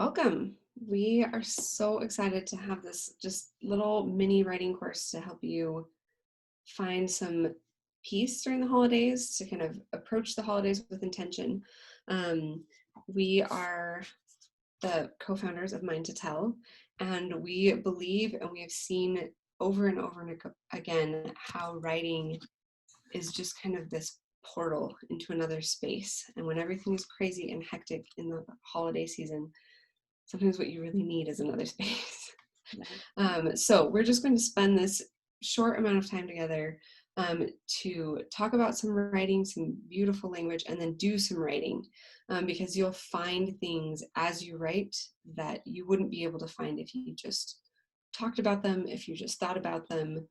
Welcome. We are so excited to have this just little mini writing course to help you find some peace during the holidays, to kind of approach the holidays with intention. Um, we are the co-founders of Mind to Tell, and we believe and we have seen over and over and again how writing is just kind of this portal into another space. And when everything is crazy and hectic in the holiday season, sometimes what you really need is another space. So we're just going to spend this short amount of time together to talk about some writing, some beautiful language, and then do some writing, because you'll find things as you write that you wouldn't be able to find if you just talked about them, if you just thought about them,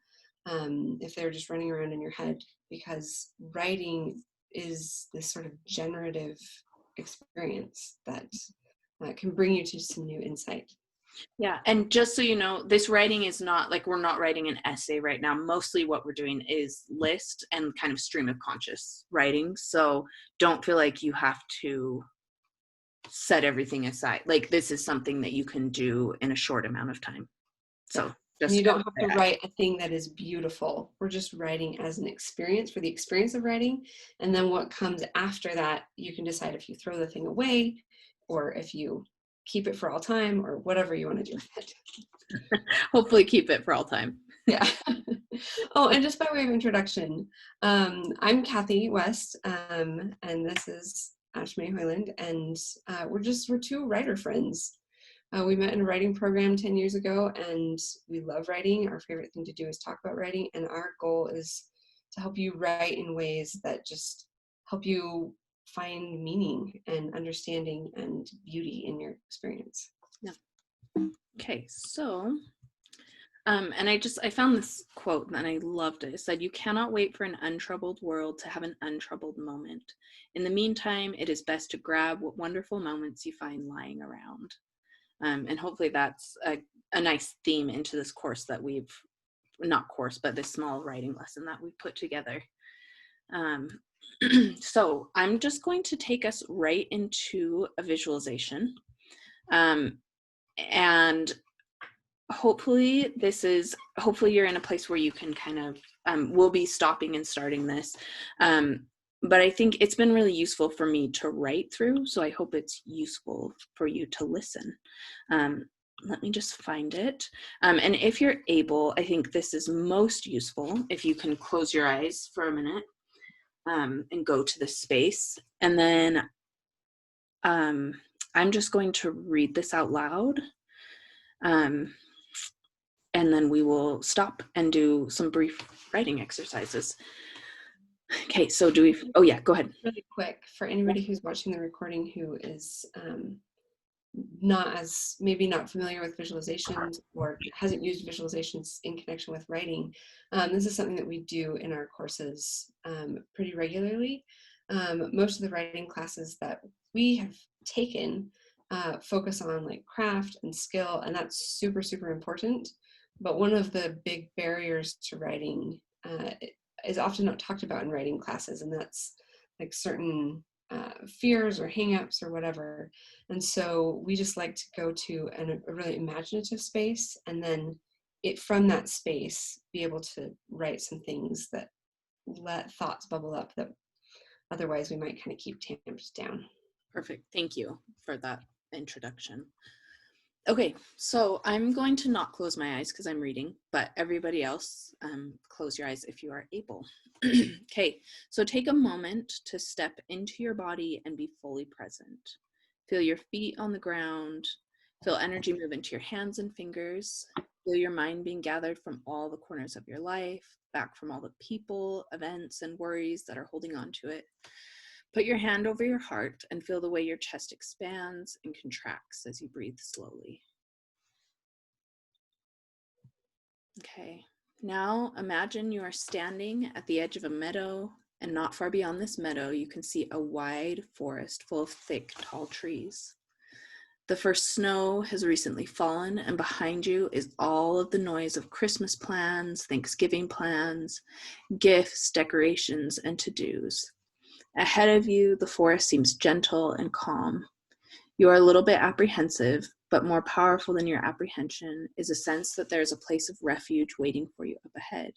if they're just running around in your head, because writing is this sort of generative experience that can bring you to some new insight. Yeah, and just so you know, this writing is not like we're not writing an essay right now. Mostly what we're doing is list and kind of stream of conscious writing. So don't feel like you have to set everything aside. Like this is something that you can do in a short amount of time. So And just you don't have to write a thing that is beautiful. We're just writing as an experience for the experience of writing. And then what comes after that, you can decide if you throw the thing away or if you keep it for all time or whatever you want to do with it. hopefully keep it for all time. Yeah. Oh, and just by way of introduction, I'm Kathy West, and this is Ashmay Hoyland, and we're two writer friends. We met in a writing program 10 years ago, and we love writing. Our favorite thing to do is talk about writing, and our goal is to help you write in ways that just help you find meaning and understanding and beauty in your experience. Yeah. Okay, so and I found this quote and I loved it. It said, "You cannot wait for an untroubled world to have an untroubled moment. In the meantime, it is best to grab what wonderful moments you find lying around." And hopefully that's a nice theme into this course that but this small writing lesson that we've put together. So I'm just going to take us right into a visualization. And hopefully you're in a place where you can kind of, we'll be stopping and starting this. But I think it's been really useful for me to write through, so I hope it's useful for you to listen. Let me just find it. And if you're able, I think this is most useful if you can close your eyes for a minute and go to this space. And then I'm just going to read this out loud. And then we will stop and do some brief writing exercises. Okay, so oh yeah, go ahead. Really quick, for anybody who's watching the recording who is maybe not familiar with visualizations or hasn't used visualizations in connection with writing, this is something that we do in our courses pretty regularly. Most of the writing classes that we have taken focus on like craft and skill, and that's super, super important. But one of the big barriers to writing is often not talked about in writing classes, and that's like certain fears or hangups or whatever. And so we just like to go to a really imaginative space, and then from that space be able to write some things that let thoughts bubble up that otherwise we might kind of keep tamped down. Perfect. Thank you for that introduction. Okay, so I'm going to not close my eyes because I'm reading, but everybody else, close your eyes if you are able. Okay, so take a moment to step into your body and be fully present. Feel your feet on the ground. Feel energy move into your hands and fingers. Feel your mind being gathered from all the corners of your life, back from all the people, events, and worries that are holding on to it. Put your hand over your heart and feel the way your chest expands and contracts as you breathe slowly. Okay, now imagine you are standing at the edge of a meadow, and not far beyond this meadow, you can see a wide forest full of thick, tall trees. The first snow has recently fallen, and behind you is all of the noise of Christmas plans, Thanksgiving plans, gifts, decorations, and to-dos. Ahead of you, the forest seems gentle and calm. You are a little bit apprehensive, but more powerful than your apprehension is a sense that there is a place of refuge waiting for you up ahead.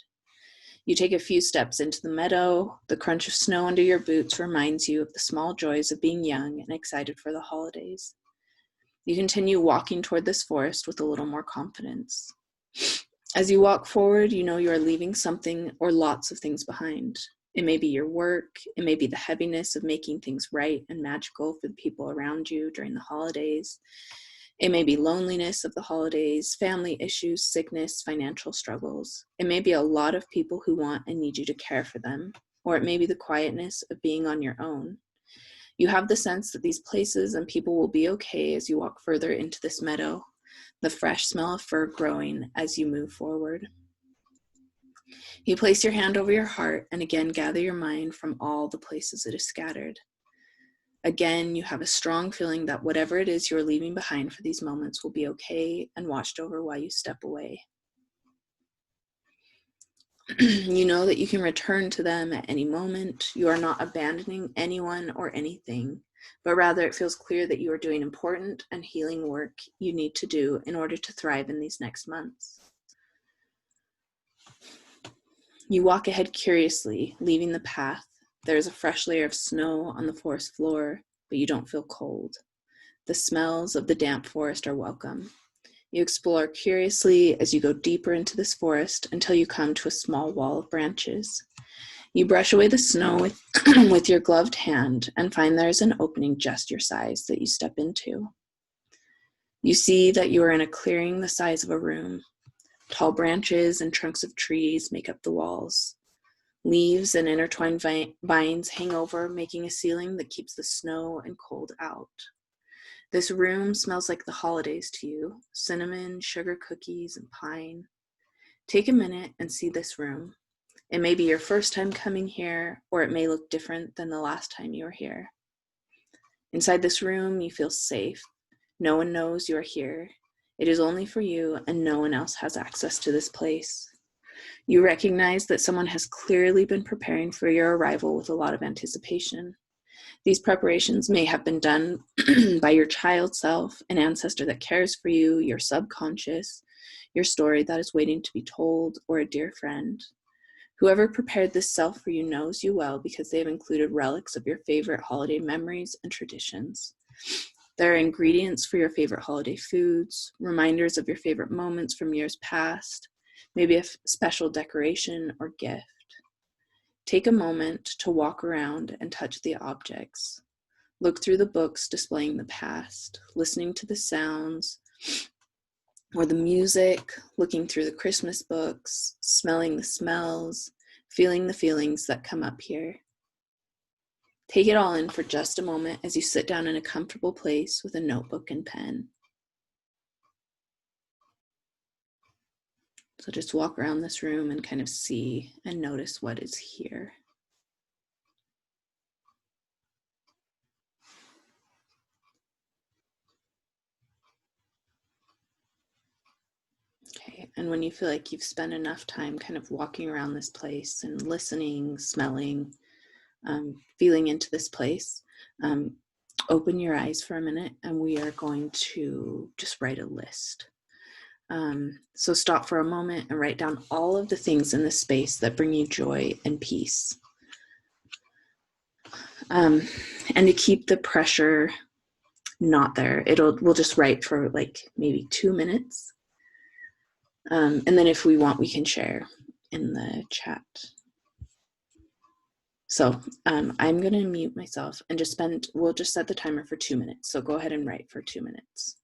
You take a few steps into the meadow. The crunch of snow under your boots reminds you of the small joys of being young and excited for the holidays. You continue walking toward this forest with a little more confidence. As you walk forward, you know you are leaving something or lots of things behind. It may be your work, it may be the heaviness of making things right and magical for the people around you during the holidays. It may be loneliness of the holidays, family issues, sickness, financial struggles. It may be a lot of people who want and need you to care for them, or it may be the quietness of being on your own. You have the sense that these places and people will be okay as you walk further into this meadow, the fresh smell of fur growing as you move forward. You place your hand over your heart and again gather your mind from all the places it is scattered. Again, you have a strong feeling that whatever it is you're leaving behind for these moments will be okay and watched over while you step away. You know that you can return to them at any moment. You are not abandoning anyone or anything, but rather it feels clear that you are doing important and healing work you need to do in order to thrive in these next months. You walk ahead curiously, leaving the path. There is a fresh layer of snow on the forest floor, but you don't feel cold. The smells of the damp forest are welcome. You explore curiously as you go deeper into this forest until you come to a small wall of branches. You brush away the snow with your gloved hand and find there is an opening just your size that you step into. You see that you are in a clearing the size of a room. Tall branches and trunks of trees make up the walls. Leaves and intertwined vines hang over, making a ceiling that keeps the snow and cold out. This room smells like the holidays to you, cinnamon, sugar cookies, and pine. Take a minute and see this room. It may be your first time coming here, or it may look different than the last time you were here. Inside this room, you feel safe. No one knows you are here. It is only for you, and no one else has access to this place. You recognize that someone has clearly been preparing for your arrival with a lot of anticipation. These preparations may have been done by your child self, an ancestor that cares for you, your subconscious, your story that is waiting to be told, or a dear friend. Whoever prepared this self for you knows you well because they have included relics of your favorite holiday memories and traditions. There are ingredients for your favorite holiday foods, reminders of your favorite moments from years past, maybe a special decoration or gift. Take a moment to walk around and touch the objects. Look through the books displaying the past, listening to the sounds or the music, looking through the Christmas books, smelling the smells, feeling the feelings that come up here. Take it all in for just a moment as you sit down in a comfortable place with a notebook and pen. So just walk around this room and kind of see and notice what is here. Okay, and when you feel like you've spent enough time kind of walking around this place and listening, smelling, feeling into this place, open your eyes for a minute and we are going to just write a list. So stop for a moment and write down all of the things in this space that bring you joy and peace. And to keep the pressure not there, we'll just write for like maybe 2 minutes. And then if we want, we can share in the chat. So I'm going to mute myself and we'll just set the timer for 2 minutes. So go ahead and write for 2 minutes.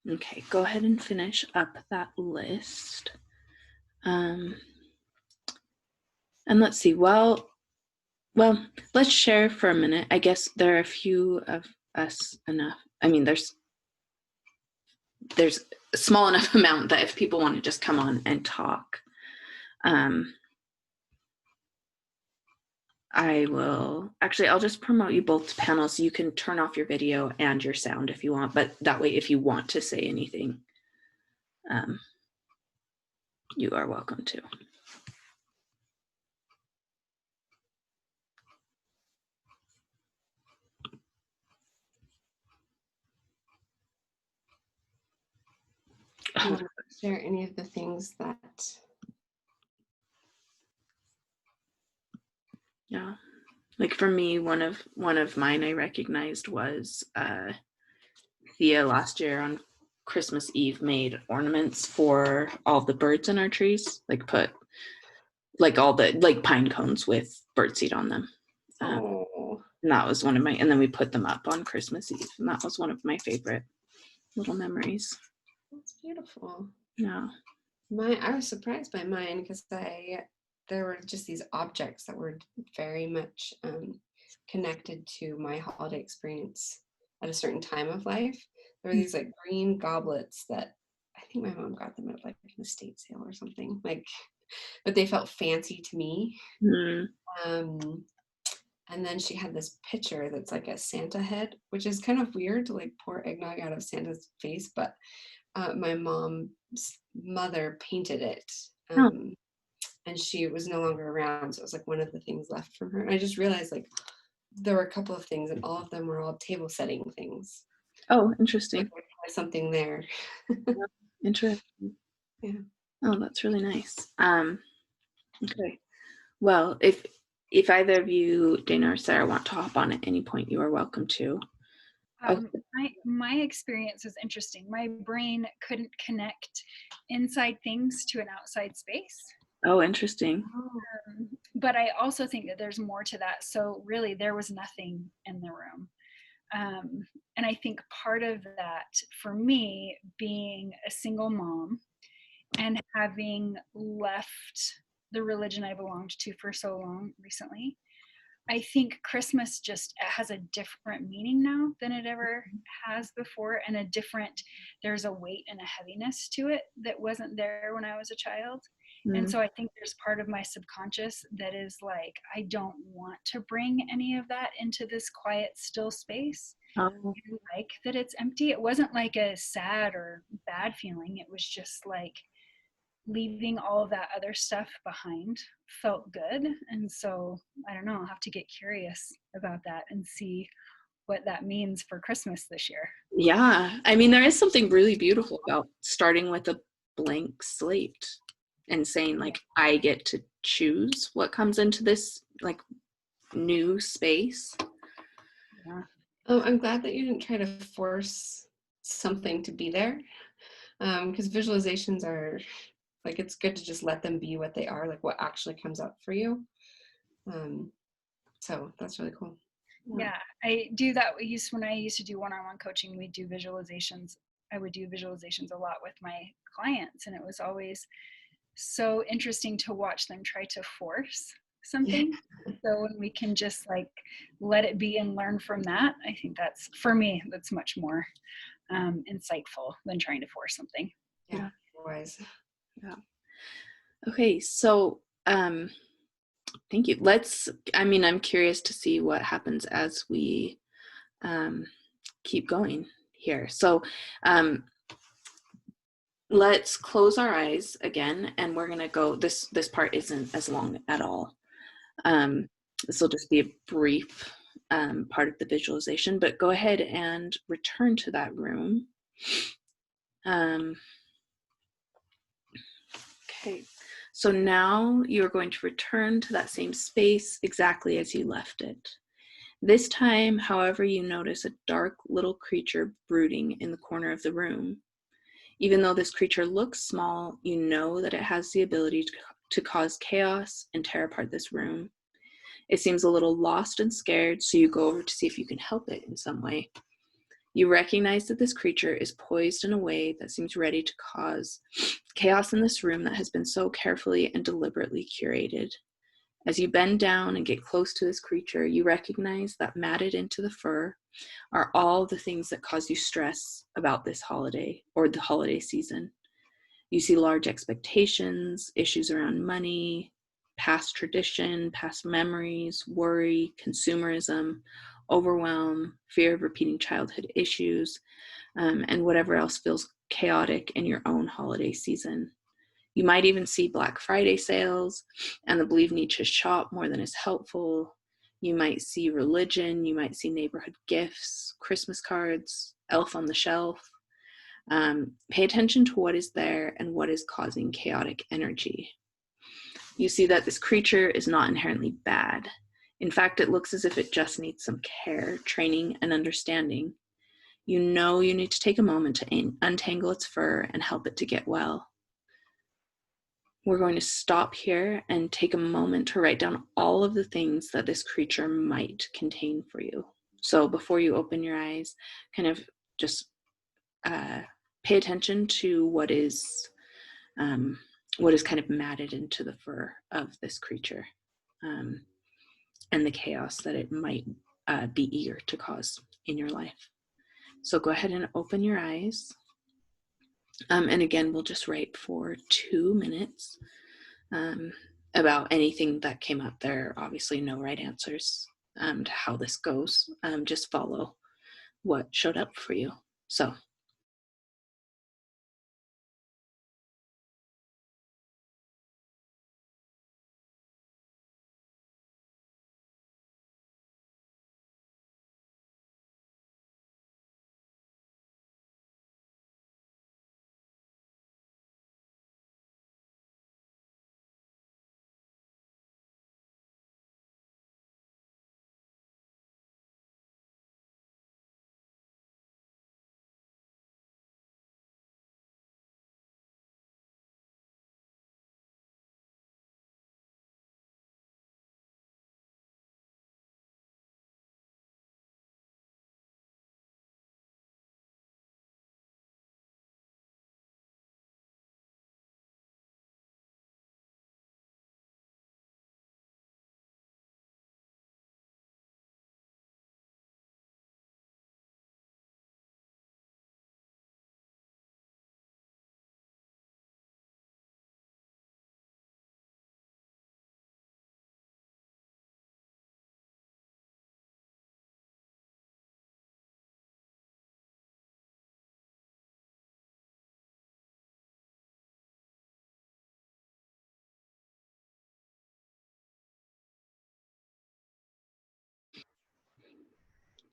Okay, go ahead and finish up that list. And let's see, well, let's share for a minute. I guess there are a few of us enough. I mean, there's a small enough amount that if people want to just come on and talk, I'll just promote you both to panels. You can turn off your video and your sound if you want, but that way, if you want to say anything, you are welcome to. Do you want to share any of the things that? Yeah, like for me, one of mine I recognized was Thea last year on Christmas Eve made ornaments for all the birds in our trees, like put like all the like pine cones with birdseed on them. Oh, And that was one of my, and then we put them up on Christmas Eve, and that was one of my favorite little memories. that's beautiful. Yeah. I was surprised by mine because there were just these objects that were very much connected to my holiday experience at a certain time of life. There were these like green goblets that I think my mom got them at like an estate sale or something, like, but they felt fancy to me. Mm. And then she had this pitcher that's like a Santa head, which is kind of weird to like pour eggnog out of Santa's face, but my mom's mother painted it. And she was no longer around, so it was like one of the things left from her. And I just realized like there were a couple of things, and all of them were all table setting things. Oh, interesting. Like there's something there. Interesting. Yeah. Oh, that's really nice. Okay. Well, if either of you, Dana or Sarah, want to hop on at any point, you are welcome to. My experience was interesting. My brain couldn't connect inside things to an outside space. Oh, interesting. But I also think that there's more to that. So really, there was nothing in the room. And I think part of that, for me, being a single mom and having left the religion I belonged to for so long recently, I think Christmas just has a different meaning now than it ever has before, and there's a weight and a heaviness to it that wasn't there when I was a child. And so I think there's part of my subconscious that is like, I don't want to bring any of that into this quiet, still space. I like that it's empty. It wasn't like a sad or bad feeling. It was just like leaving all of that other stuff behind felt good. And so I don't know, I'll have to get curious about that and see what that means for Christmas this year. Yeah, I mean, there is something really beautiful about starting with a blank slate and saying like, I get to choose what comes into this like new space. Yeah. Oh, I'm glad that you didn't try to force something to be there, because visualizations are like, it's good to just let them be what they are, like what actually comes up for you. So that's really cool. Yeah, I do that. When I used to do one-on-one coaching, we do visualizations. I would do visualizations a lot with my clients, and it was always so interesting to watch them try to force something. So when we can just like let it be and learn from that, I think that's, for me, that's much more insightful than trying to force something. Yeah, otherwise. Yeah. Okay, so thank you. I'm curious to see what happens as we keep going here. So let's close our eyes again, and we're gonna go, this part isn't as long at all. This will just be a brief part of the visualization, but go ahead and return to that room. Okay, so now you're going to return to that same space exactly as you left it. This time, however, you notice a dark little creature brooding in the corner of the room. Even though this creature looks small, you know that it has the ability to cause chaos and tear apart this room. It seems a little lost and scared, so you go over to see if you can help it in some way. You recognize that this creature is poised in a way that seems ready to cause chaos in this room that has been so carefully and deliberately curated. As you bend down and get close to this creature, you recognize that matted into the fur are all the things that cause you stress about this holiday or the holiday season. You see large expectations, issues around money, past tradition, past memories, worry, consumerism, overwhelm, fear of repeating childhood issues, and whatever else feels chaotic in your own holiday season. You might even see Black Friday sales and the Believe Nietzsche shop more than is helpful. You might see religion, you might see neighborhood gifts, Christmas cards, elf on the shelf. Pay attention to what is there and what is causing chaotic energy. You see that this creature is not inherently bad. In fact, it looks as if it just needs some care, training, and understanding. You know you need to take a moment to untangle its fur and help it to get well. We're going to stop here and take a moment to write down all of the things that this creature might contain for you. So before you open your eyes, kind of just pay attention to what is kind of matted into the fur of this creature, and the chaos that it might be eager to cause in your life. So go ahead and open your eyes. And again, we'll just write for 2 minutes about anything that came up. There are obviously no right answers to how this goes. Just follow what showed up for you. So.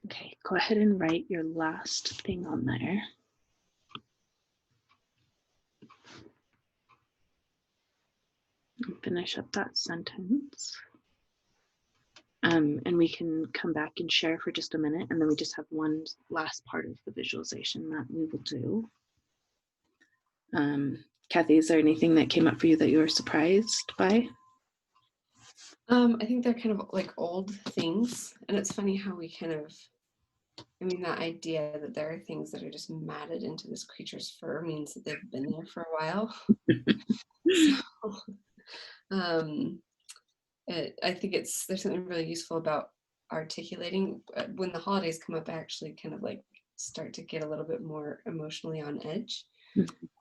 Okay, go ahead and write your last thing on there. And finish up that sentence. And we can come back and share for just a minute, and then we just have one last part of the visualization that we will do. Kathy, is there anything that came up for you that you were surprised by? I think they're kind of like old things, and it's funny how we kind of, I mean, that idea that there are things that are just matted into this creature's fur means that they've been there for a while. So, I think there's something really useful about articulating when the holidays come up. I actually kind of like start to get a little bit more emotionally on edge,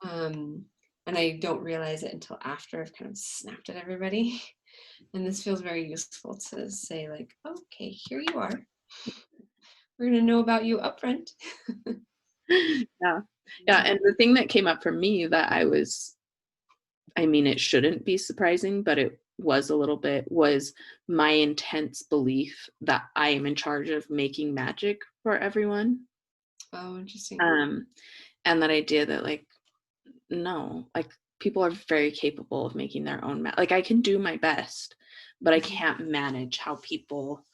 and I don't realize it until after I've kind of snapped at everybody. And this feels very useful to say, like, okay, here you are. We're gonna know about you up front. Yeah. And the thing that came up for me that it shouldn't be surprising, but it was a little bit, was my intense belief that I am in charge of making magic for everyone. Oh, interesting. And that idea that, like, no, like, people are very capable of making their own like, I can do my best, but I can't manage how people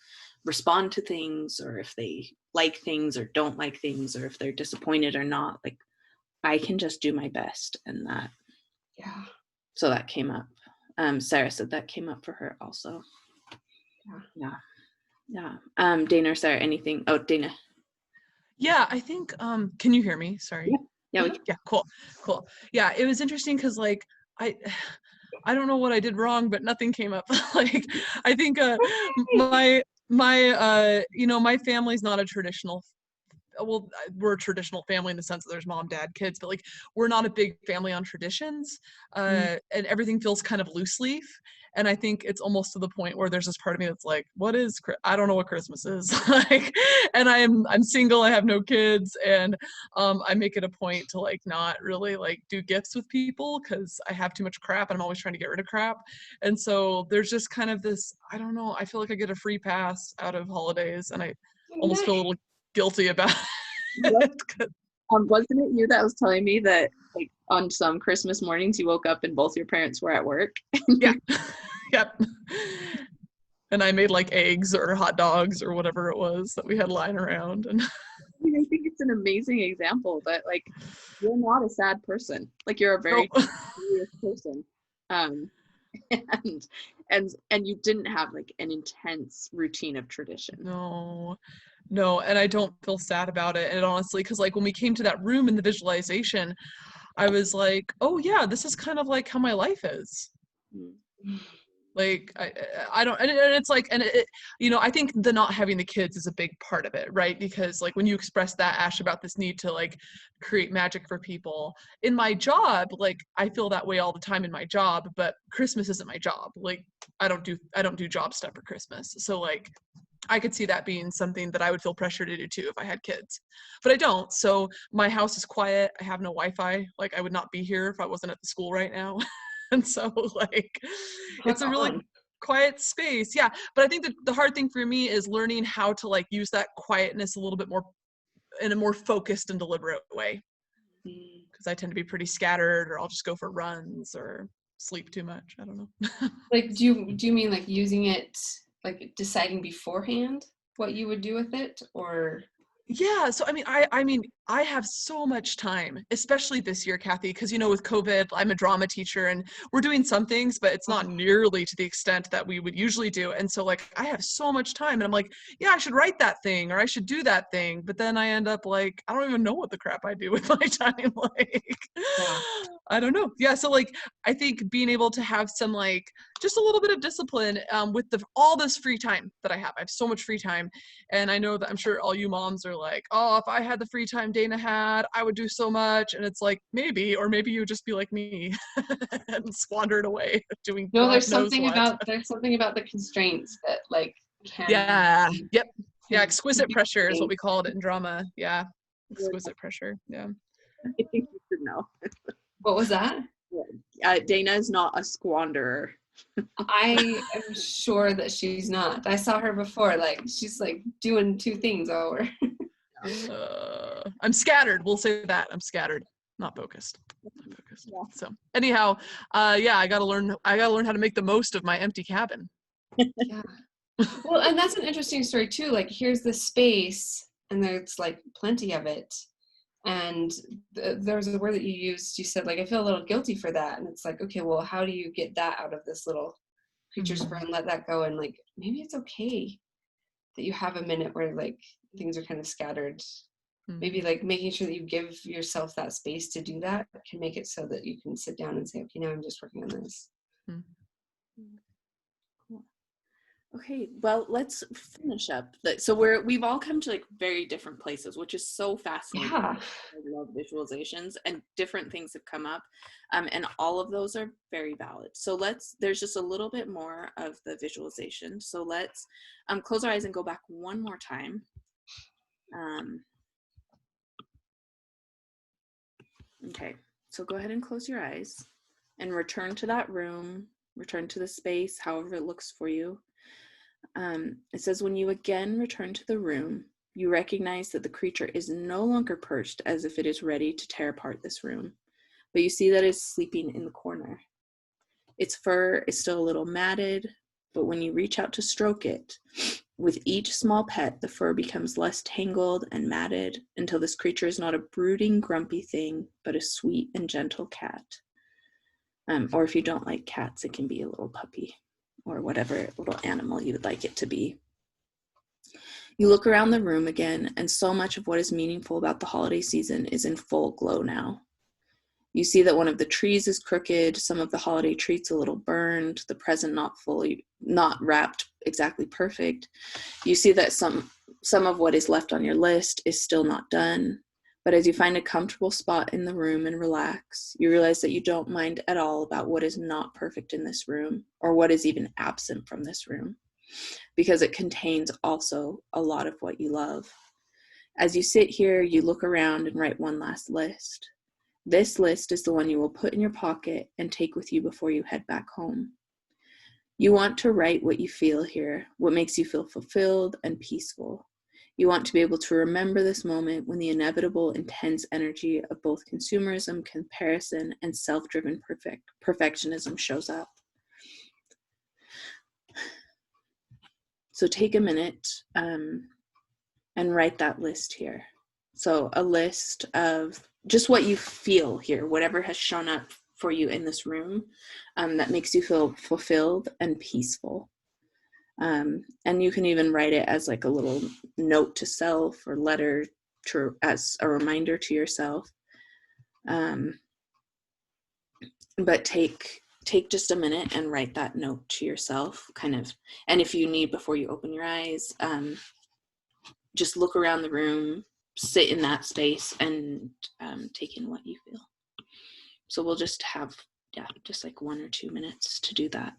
respond to things, or if they like things or don't like things, or if they're disappointed or not. Like, I can just do my best. And that, Yeah. so that came up. Sarah said that came up for her also. Yeah. Dana or Sarah, anything? Oh, Dana. Yeah, I think, can you hear me? Sorry. Yeah, Yeah, cool. Yeah, it was interesting because like I I don't know what I did wrong, but nothing came up. Like I think my you know, my family's not a traditional, well, we're a traditional family in the sense that there's mom, dad, kids, but like we're not a big family on traditions, and everything feels kind of loose leaf. And I think it's almost to the point where there's this part of me that's like, what is I don't know what Christmas is. Like, and I'm single, I have no kids, and I make it a point to like not really like do gifts with people because I have too much crap and I'm always trying to get rid of crap. And so there's just kind of this, I don't know, I feel like I get a free pass out of holidays, and I almost feel a little guilty about it. wasn't it you that was telling me that like on some Christmas mornings you woke up and both your parents were at work? Yeah. Yep. And I made like eggs or hot dogs or whatever it was that we had lying around. And I mean, I think it's an amazing example that like you're not a sad person. Like you're a very serious person. Um and you didn't have like an intense routine of tradition. No, and I don't feel sad about it. And honestly, because like when we came to that room in the visualization, I was like, oh yeah, this is kind of like how my life is. Like I don't, and it's like, and it, you know, I think the not having the kids is a big part of it, right? Because like when you express that, Ash, about this need to like create magic for people in my job, like I feel that way all the time in my job, but Christmas isn't my job. Like I don't do job stuff for Christmas. So like I could see that being something that I would feel pressure to do too if I had kids, but I don't. So my house is quiet. I have no Wi-Fi. Like I would not be here if I wasn't at the school right now. And so like it's a really quiet space. Yeah, but I think that the hard thing for me is learning how to like use that quietness a little bit more in a more focused and deliberate way, because I tend to be pretty scattered, or I'll just go for runs or sleep too much. I don't know. Like, do you mean like using it, like deciding beforehand what you would do with it, or? Yeah, so I mean I have so much time, especially this year, Kathy, because you know with COVID, I'm a drama teacher and we're doing some things, but it's not nearly to the extent that we would usually do. And so like I have so much time and I'm like, yeah, I should write that thing or I should do that thing. But then I end up like, I don't even know what the crap I do with my time. Like, Yeah. I don't know. Yeah, so like I think being able to have some like just a little bit of discipline with all this free time that I have so much free time. And I know that I'm sure all you moms are like, oh, if I had the free time Dana had, I would do so much. And it's like, maybe, or maybe you would just be like me and squander it away doing No, God there's knows something what. about the constraints that like can. Yeah. Yep. Yeah. can Exquisite be pressure is what frustrating. we called it in drama. Yeah. Exquisite pressure. Yeah. I think you should know. What was that? Dana is not a squanderer. I am sure that she's not. I saw her before. Like she's like doing two things over. I'm scattered. We'll say that. I'm scattered, not focused. Not focused. Yeah. So anyhow, yeah, I gotta learn how to make the most of my empty cabin. Yeah. Well, and that's an interesting story too. Like here's the space, and there's like plenty of it. And there was a word that you used. You said like I feel a little guilty for that, and it's like, okay, well, how do you get that out of this little creature's fur and let that go? And like maybe it's okay that you have a minute where like things are kind of scattered. Maybe like making sure that you give yourself that space to do that can make it so that you can sit down and say, okay, now I'm just working on this. Cool. Okay, well, let's finish up. So we've all come to like very different places, which is so fascinating. Yeah. I love visualizations, and different things have come up, and all of those are very valid. So there's just a little bit more of the visualization. So let's close our eyes and go back one more time. Okay, so go ahead and close your eyes and return to that room, return to the space, however it looks for you. It says, when you again return to the room, you recognize that the creature is no longer perched as if it is ready to tear apart this room, but you see that it's sleeping in the corner. Its fur is still a little matted, but when you reach out to stroke it, with each small pet, the fur becomes less tangled and matted until this creature is not a brooding, grumpy thing, but a sweet and gentle cat. Or if you don't like cats, it can be a little puppy or whatever little animal you would like it to be. You look around the room again, and so much of what is meaningful about the holiday season is in full glow now. You see that one of the trees is crooked, some of the holiday treats a little burned, the present not wrapped exactly perfect. You see that some of what is left on your list is still not done. But as you find a comfortable spot in the room and relax, you realize that you don't mind at all about what is not perfect in this room or what is even absent from this room, because it contains also a lot of what you love. As you sit here, you look around and write one last list. This list is the one you will put in your pocket and take with you before you head back home. You want to write what you feel here, what makes you feel fulfilled and peaceful. You want to be able to remember this moment when the inevitable intense energy of both consumerism, comparison, and self-driven perfectionism shows up. So take a minute and write that list here. So a list of just what you feel here, whatever has shown up for you in this room that makes you feel fulfilled and peaceful. And you can even write it as like a little note to self or letter as a reminder to yourself. But take just a minute and write that note to yourself, kind of. And if you need, before you open your eyes, just look around the room, sit in that space, and take in what you feel. So we'll just have, just like 1 or 2 minutes to do that.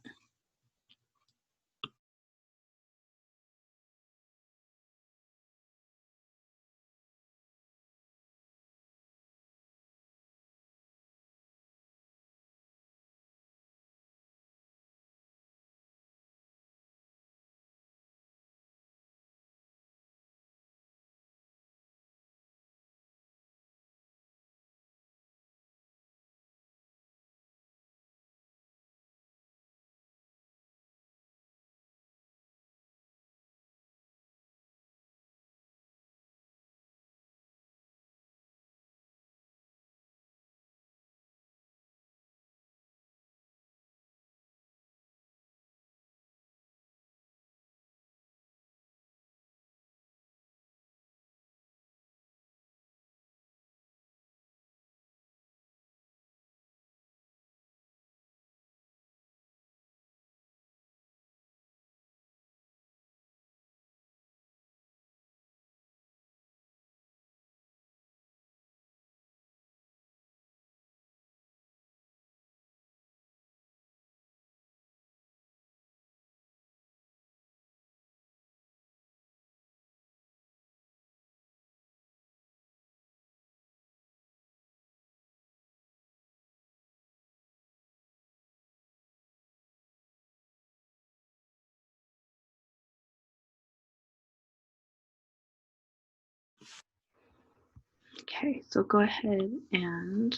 Okay, so go ahead and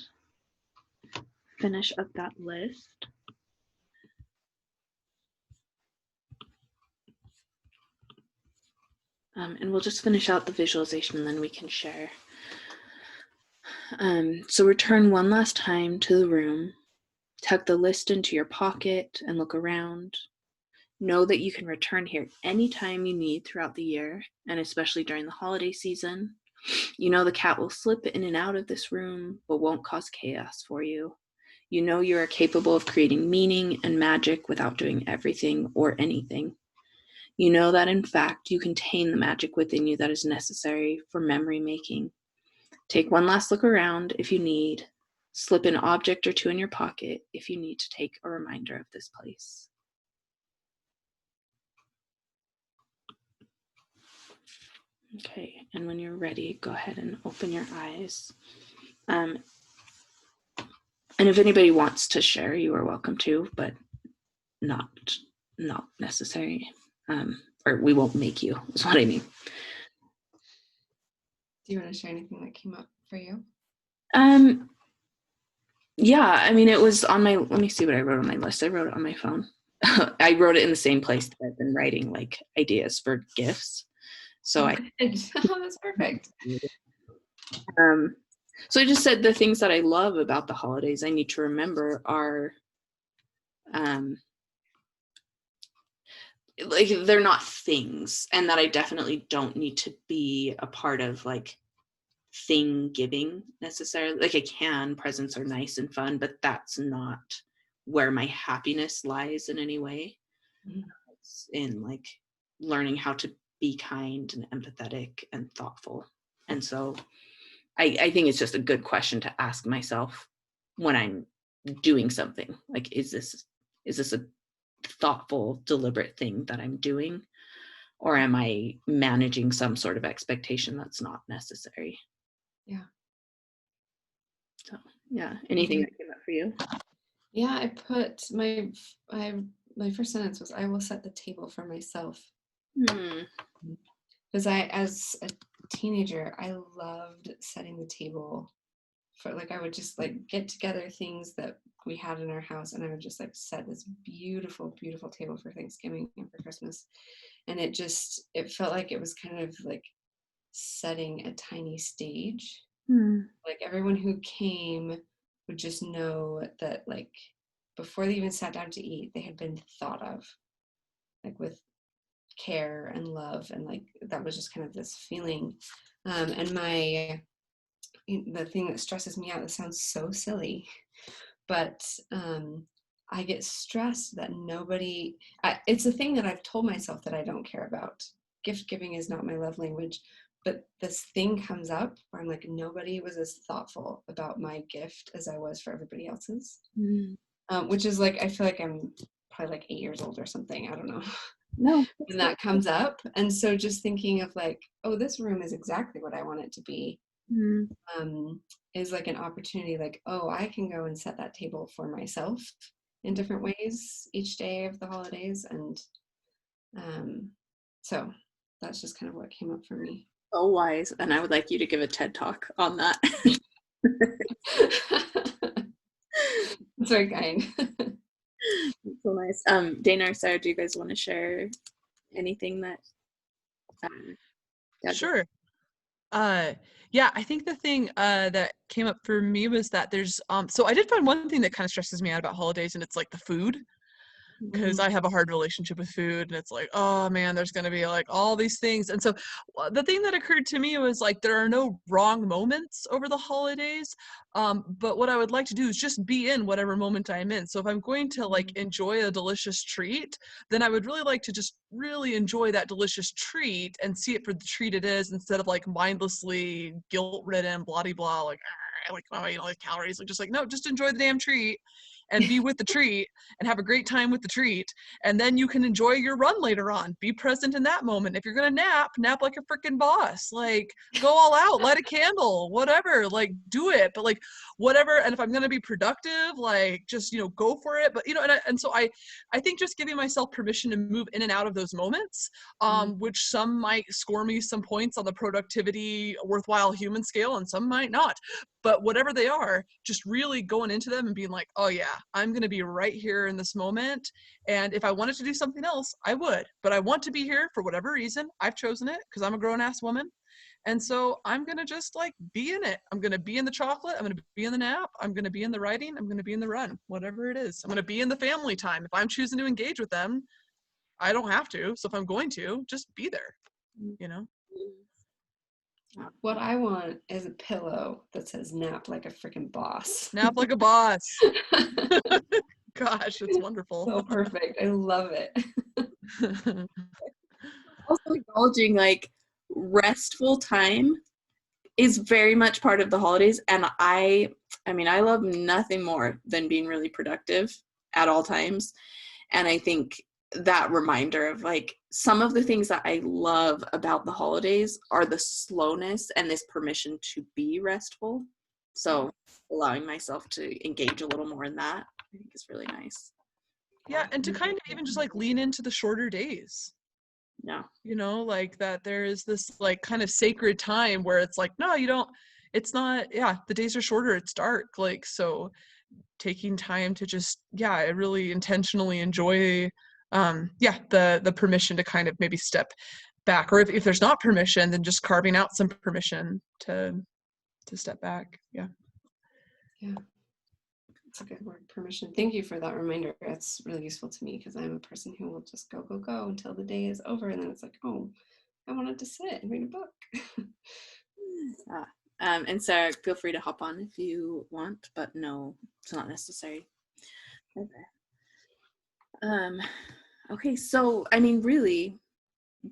finish up that list. And we'll just finish out the visualization and then we can share. So return one last time to the room, tuck the list into your pocket and look around. Know that you can return here anytime you need throughout the year, and especially during the holiday season. You know the cat will slip in and out of this room, but won't cause chaos for you. You know you are capable of creating meaning and magic without doing everything or anything. You know that, in fact, you contain the magic within you that is necessary for memory making. Take one last look around if you need. Slip an object or two in your pocket if you need to take a reminder of this place. Okay, and when you're ready, go ahead and open your eyes. And if anybody wants to share, you are welcome to, but not necessary. Or we won't make you, is what I mean. Do you want to share anything that came up for you? Yeah, I mean, it was on my, let me see what I wrote on my list. I wrote it on my phone. I wrote it in the same place that I've been writing like ideas for gifts. So That's perfect. So I just said the things that I love about the holidays I need to remember are like they're not things, and that I definitely don't need to be a part of like thing giving necessarily. Like I can, presents are nice and fun, but that's not where my happiness lies in any way. It's in like learning how to be kind and empathetic and thoughtful. And so I think it's just a good question to ask myself when I'm doing something. Like, is this a thoughtful, deliberate thing that I'm doing? Or am I managing some sort of expectation that's not necessary? Yeah. So, yeah. Anything that came up for you? Yeah, I put my first sentence was, I will set the table for myself. Because as a teenager, I loved setting the table for, like, I would just like get together things that we had in our house, and I would just like set this beautiful, beautiful table for Thanksgiving and for Christmas. And it felt like it was kind of like setting a tiny stage. Like everyone who came would just know that, like, before they even sat down to eat, they had been thought of, like, with care and love, and like that was just kind of this feeling. And the thing that stresses me out, this sounds so silly, but I get stressed that it's a thing that I've told myself that I don't care about. Gift giving is not my love language, but this thing comes up where I'm like, nobody was as thoughtful about my gift as I was for everybody else's. Which is like, I feel like I'm probably like 8 years old or something, I don't know. No. And that comes up, and so just thinking of like, oh, this room is exactly what I want it to be, is like an opportunity, like, oh, I can go and set that table for myself in different ways each day of the holidays. And so that's just kind of what came up for me. So wise. And I would like you to give a TED talk on that. That's very kind. So nice. Dana or Sarah, do you guys want to share anything that Sure. Yeah, I think the thing that came up for me was that there's so I did find one thing that kind of stresses me out about holidays, and it's like the food, because I have a hard relationship with food, and it's like, oh man, there's going to be like all these things. And so the thing that occurred to me was like, there are no wrong moments over the holidays, but what I would like to do is just be in whatever moment I'm in. So if I'm going to like enjoy a delicious treat, then I would really like to just really enjoy that delicious treat and see it for the treat it is, instead of like mindlessly guilt-ridden blah de blah, like I'm eating all these calories. Like, just like, no, just enjoy the damn treat and be with the treat and have a great time with the treat. And then you can enjoy your run later on. Be present in that moment. If you're going to nap like a freaking boss. Like, go all out, light a candle, whatever, like do it. But like whatever. And if I'm going to be productive, like just, go for it. But, and so I think just giving myself permission to move in and out of those moments, which some might score me some points on the productivity, worthwhile human scale, and some might not. But whatever they are, just really going into them and being like, oh yeah, I'm going to be right here in this moment. And if I wanted to do something else, I would. But I want to be here for whatever reason. I've chosen it because I'm a grown-ass woman. And so I'm going to just like be in it. I'm going to be in the chocolate. I'm going to be in the nap. I'm going to be in the writing. I'm going to be in the run, whatever it is. I'm going to be in the family time. If I'm choosing to engage with them, I don't have to. So if I'm going to, just be there, What I want is a pillow that says nap like a freaking boss. Nap like a boss. Gosh, it's wonderful. So perfect. I love it. Also acknowledging like restful time is very much part of the holidays. And I love nothing more than being really productive at all times. And I think that reminder of like some of the things that I love about the holidays are the slowness and this permission to be restful. So allowing myself to engage a little more in that, I think is really nice. Yeah, and to kind of even just like lean into the shorter days. Yeah. Like that there is this like kind of sacred time where it's like, no, you don't, it's not, the days are shorter, it's dark. Like, so taking time to just, I really intentionally enjoy the permission to kind of maybe step back, or if there's not permission, then just carving out some permission to step back. That's a good word, permission. Thank you for that reminder. It's really useful to me because I'm a person who will just go until the day is over. And then it's like, oh, I wanted to sit and read a book. And Sarah, feel free to hop on if you want, but no, it's not necessary. Okay. Okay, so I mean, really,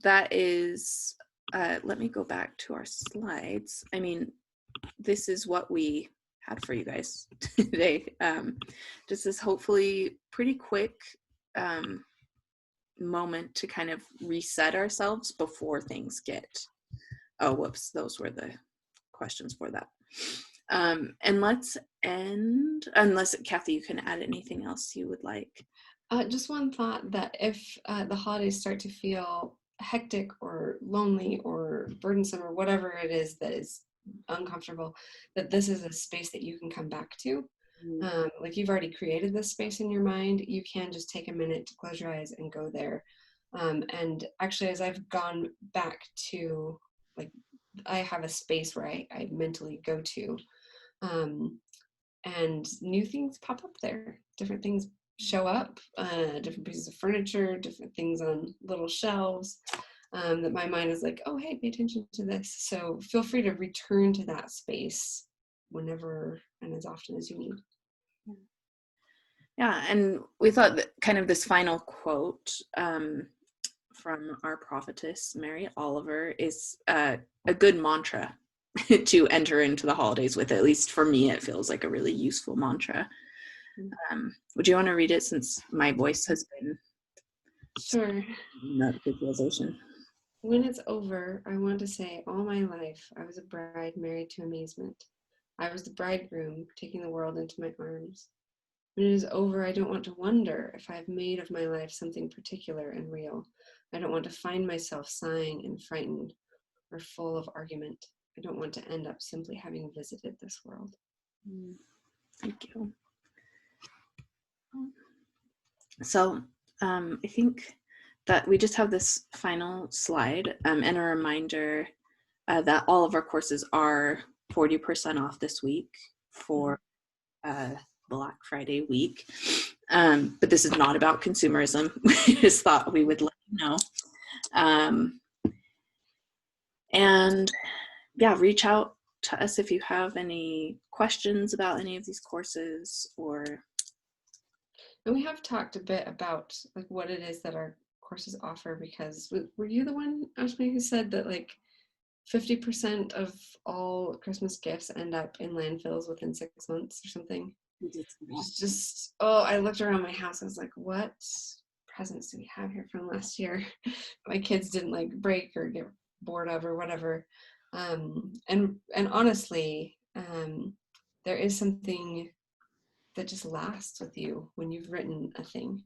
that is, let me go back to our slides. I mean, this is what we had for you guys today. Just this hopefully pretty quick moment to kind of reset ourselves before things get, oh, whoops, those were the questions for that. And let's end, unless Kathy, you can add anything else you would like. Just one thought, that if the holidays start to feel hectic or lonely or burdensome or whatever it is that is uncomfortable, that this is a space that you can come back to. Like you've already created this space in your mind, you can just take a minute to close your eyes and go there. And actually, as I've gone back to, like, I have a space where I mentally go to, and new things pop up there. Different things show up, different pieces of furniture, different things on little shelves, that my mind is like, oh, hey, pay attention to this. So feel free to return to that space whenever and as often as you need. Yeah, and we thought that kind of this final quote from our prophetess, Mary Oliver, is a good mantra to enter into the holidays with. At least for me, it feels like a really useful mantra. Would you want to read it, since my voice has been Sure. not visualization? When it's over, I want to say, all my life I was a bride married to amazement. I was the bridegroom taking the world into my arms. When it is over, I don't want to wonder if I have made of my life something particular and real. I don't want to find myself sighing and frightened or full of argument. I don't want to end up simply having visited this world. Thank you. So I think that we just have this final slide and a reminder that all of our courses are 40% off this week for Black Friday week. But this is not about consumerism. We just thought we would let you know. And yeah, reach out to us if you have any questions about any of these courses, or. And we have talked a bit about like what it is that our courses offer, because were you the one, Ashmi, who said that like 50% of all Christmas gifts end up in landfills within 6 months or something? It's just, oh, I looked around my house. I was like, what presents do we have here from last year? My kids didn't like break or get bored of or whatever. And honestly, there is something that just lasts with you when you've written a thing.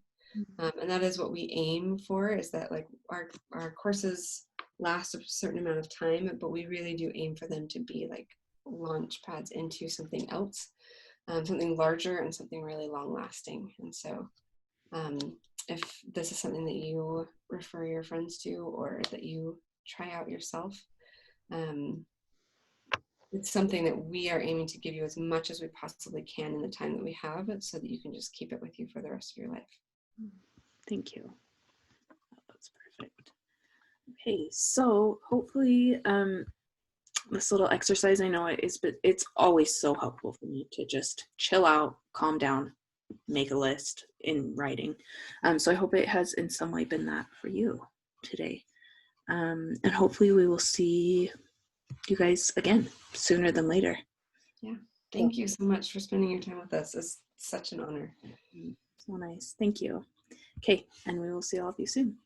And that is what we aim for, is that like our courses last a certain amount of time, but we really do aim for them to be like launch pads into something else, something larger and something really long lasting. And so if this is something that you refer your friends to or that you try out yourself, it's something that we are aiming to give you as much as we possibly can in the time that we have, so that you can just keep it with you for the rest of your life. Thank you. That's perfect. Okay, so hopefully this little exercise, I know it is, but it's always so helpful for me to just chill out, calm down, make a list in writing. So I hope it has in some way been that for you today. And hopefully we will see you guys again sooner than later. Yeah, thank you so much for spending your time with us. It's such an honor. So nice. Thank you. Okay, and we will see all of you soon.